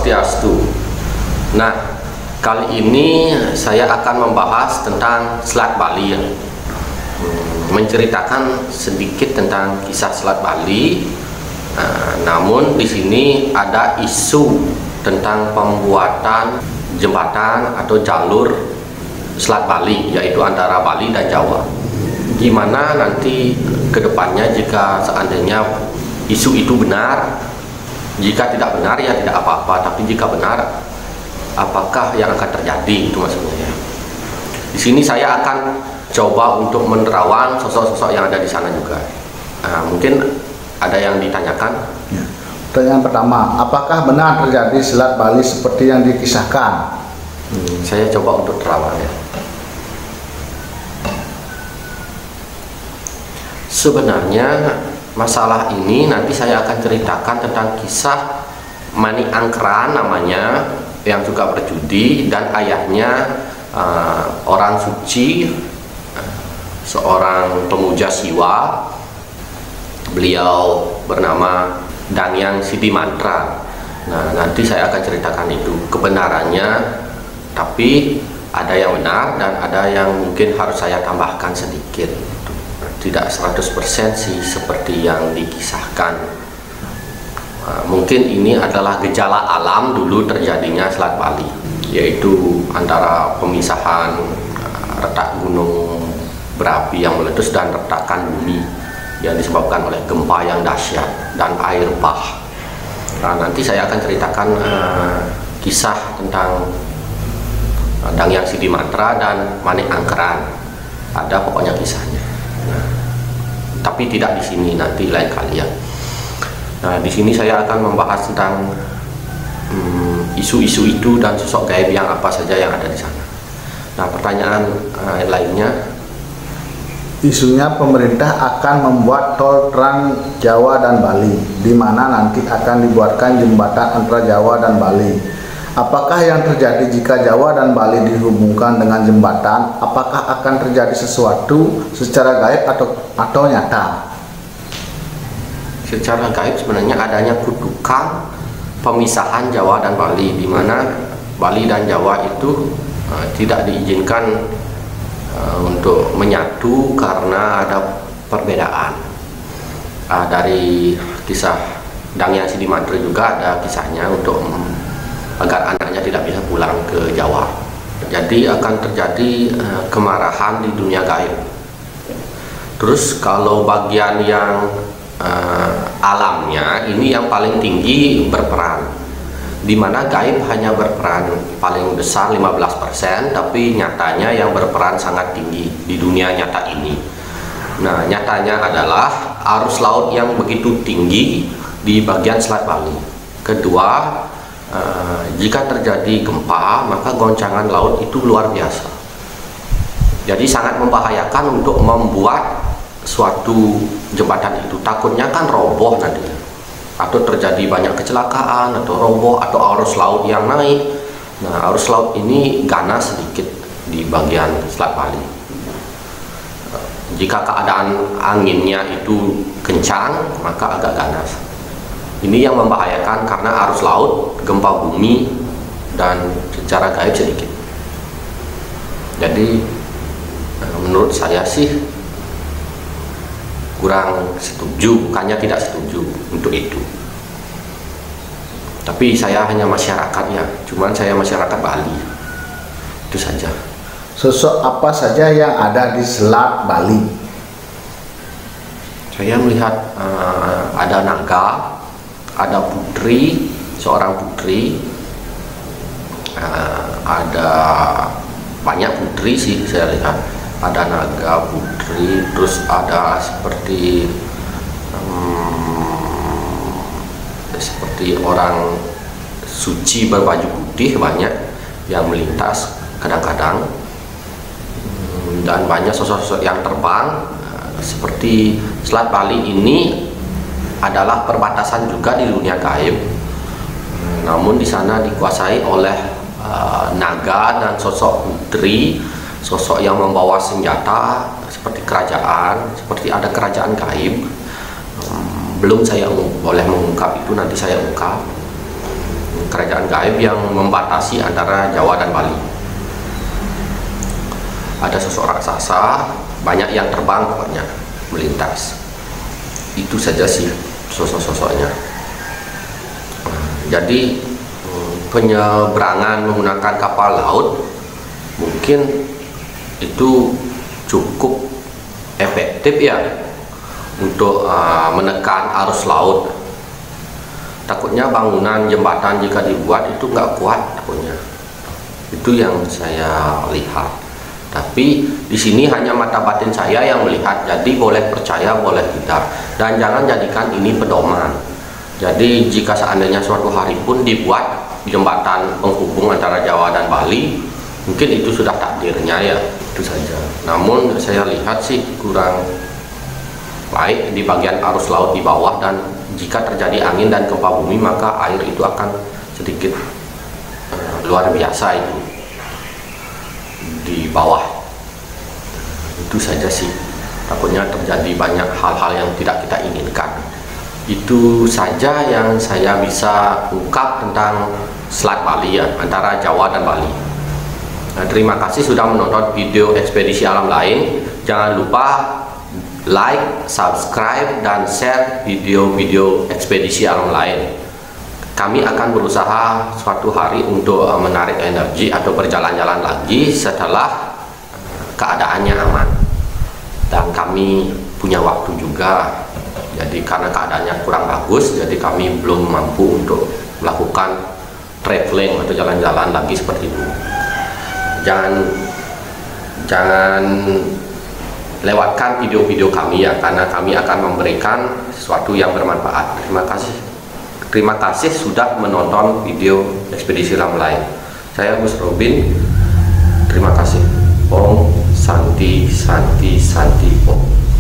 Swastiastu. Nah, kali ini saya akan membahas tentang Selat Bali, menceritakan sedikit tentang kisah Selat Bali. Namun di sini ada isu tentang pembuatan jembatan atau jalur Selat Bali, yaitu antara Bali dan Jawa. Gimana nanti kedepannya jika seandainya isu itu benar? Jika tidak benar ya tidak apa-apa, tapi jika benar, apakah yang akan terjadi, itu maksudnya. Di sini saya akan coba untuk menerawang sosok-sosok yang ada di sana juga. Mungkin ada yang ditanyakan. Ya. Pertanyaan pertama, apakah benar terjadi Selat Bali seperti yang dikisahkan? Saya coba untuk terawang ya. Sebenarnya masalah ini nanti saya akan ceritakan tentang kisah Mani Angkran namanya, yang juga berjudi, dan ayahnya orang suci, seorang pemuja Siwa. Beliau bernama Dangyang Sidimantra. Nah, nanti saya akan ceritakan itu kebenarannya, tapi ada yang benar dan ada yang mungkin harus saya tambahkan sedikit. Tidak 100% sih seperti yang dikisahkan. Mungkin ini adalah gejala alam dulu terjadinya Selat Bali, yaitu antara pemisahan retak gunung berapi yang meletus dan retakan bumi yang disebabkan oleh gempa yang dahsyat dan air bah. Nanti saya akan ceritakan kisah tentang Dangyang Sidimantra dan Mani Angkran. Ada pokoknya kisahnya. Tapi tidak di sini, nanti lain kali ya. Nah, di sini saya akan membahas tentang isu-isu itu dan sosok gaib yang apa saja yang ada di sana. Nah, pertanyaan lainnya. Isunya pemerintah akan membuat tol Trans Jawa dan Bali, di mana nanti akan dibuatkan jembatan antara Jawa dan Bali. Apakah yang terjadi jika Jawa dan Bali dihubungkan dengan jembatan? Apakah akan terjadi sesuatu secara gaib atau nyata? Secara gaib sebenarnya adanya kutukan pemisahan Jawa dan Bali, di mana Bali dan Jawa itu tidak diizinkan untuk menyatu karena ada perbedaan. Dari kisah Dangyang Sidimantra juga ada kisahnya untuk agar anaknya tidak bisa pulang ke Jawa. Jadi akan terjadi kemarahan di dunia gaib. Terus kalau bagian yang alamnya, ini yang paling tinggi berperan, di mana gaib hanya berperan paling besar 15%, tapi nyatanya yang berperan sangat tinggi di dunia nyata ini. Nah, nyatanya adalah arus laut yang begitu tinggi di bagian Selat Bali. Kedua, jika terjadi gempa, maka goncangan laut itu luar biasa. Jadi sangat membahayakan untuk membuat suatu jembatan itu. Takutnya kan roboh nanti, atau terjadi banyak kecelakaan, atau roboh, atau arus laut yang naik. Nah, arus laut ini ganas sedikit di bagian Selat Bali. Jika keadaan anginnya itu kencang, maka agak ganas. Ini yang membahayakan karena arus laut, gempa bumi, dan secara gaib sedikit. Jadi menurut saya sih kurang setuju, bukannya tidak setuju untuk itu. Tapi saya hanya masyarakat ya, cuman saya masyarakat Bali. Itu saja. Sosok apa saja yang ada di Selat Bali? Saya melihat ada naga, ada putri, seorang putri, ada banyak putri sih saya lihat. Ada naga, putri, terus ada seperti orang suci berbaju putih banyak yang melintas kadang-kadang, dan banyak sosok-sosok yang terbang. Seperti Selat Bali ini adalah perbatasan juga di dunia gaib, namun di sana dikuasai oleh naga dan sosok putri, sosok yang membawa senjata seperti kerajaan, seperti ada kerajaan gaib. Belum saya boleh mengungkap itu, nanti saya ungkap. kerajaan gaib yang membatasi antara Jawa dan Bali. Ada sosok raksasa, banyak yang terbang pokoknya, melintas. Itu saja sih sosok-sosoknya. Jadi penyeberangan menggunakan kapal laut mungkin itu cukup efektif ya untuk menekan arus laut. Takutnya bangunan jembatan jika dibuat itu nggak kuat takutnya. Itu yang saya lihat. Tapi di sini hanya mata batin saya yang melihat, jadi boleh percaya boleh tidak, dan jangan jadikan ini pedoman. Jadi jika seandainya suatu hari pun dibuat jembatan penghubung antara Jawa dan Bali, mungkin itu sudah takdirnya ya, itu saja. Namun saya lihat sih kurang baik di bagian arus laut di bawah, dan jika terjadi angin dan gempa bumi maka air itu akan sedikit luar biasa itu di bawah. Itu saja sih, takutnya terjadi banyak hal-hal yang tidak kita inginkan. Itu saja yang saya bisa ungkap tentang Selat Bali ya, antara Jawa dan Bali. Nah, terima kasih sudah menonton video ekspedisi alam lain. Jangan lupa like, subscribe, dan share video-video ekspedisi alam lain. Kami akan berusaha suatu hari untuk menarik energi atau berjalan-jalan lagi setelah keadaannya aman dan kami punya waktu juga. Jadi karena keadaannya kurang bagus, jadi kami belum mampu untuk melakukan traveling atau jalan-jalan lagi seperti itu. Jangan lewatkan video-video kami ya, karena kami akan memberikan sesuatu yang bermanfaat. Terima kasih sudah menonton video ekspedisi alam lain. Saya Gus Robin. Terima kasih. Om Santi Santi Santi Om.